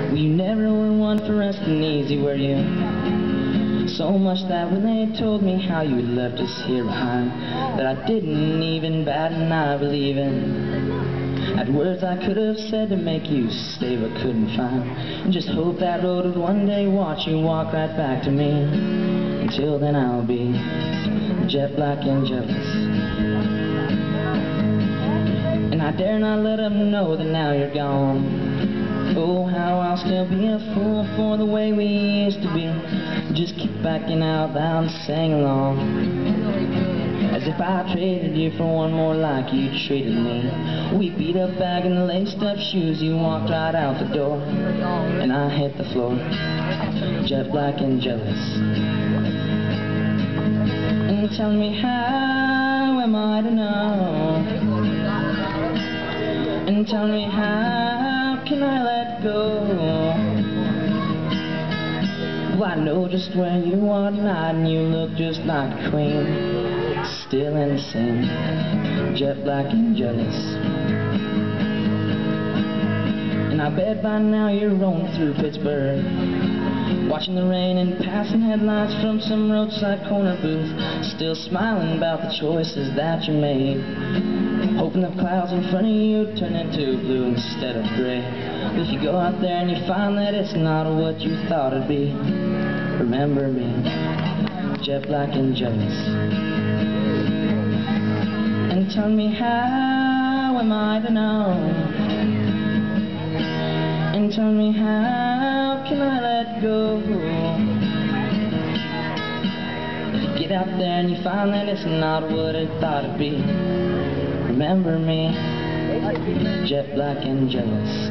Well, you never were one for resting easy, were you? So much that when they told me how you left us here behind, that I didn't even bat an eye believing. Had words I could have said to make you stay but couldn't find, and just hope that road would one day watch you walk right back to me. Until then I'll be jet black and jealous, and I dare not let them know that now you're gone. Oh, how I'll still be a fool for the way we used to be. Just keep backing out loud and sing along, as if I traded you for one more like you treated me. We beat up bag and the laced up shoes, you walked right out the door, and I hit the floor, jet black and jealous. And tell me, how am I to know? And tell me, how can I let go? Well, I know just where you are tonight, and you look just like a queen, still innocent, jet black and jealous. And I bet by now you're rolling through Pittsburgh, watching the rain and passing headlights from some roadside corner booth, still smiling about the choices that you made, hoping the clouds in front of you turn into blue instead of gray. But if you go out there and you find that it's not what you thought it'd be, remember me, jet black and jealous. And tell me, how am I to know? And tell me, how can I let go? If you get out there and you find that it's not what it thought it'd be, remember me, jet black and jealous.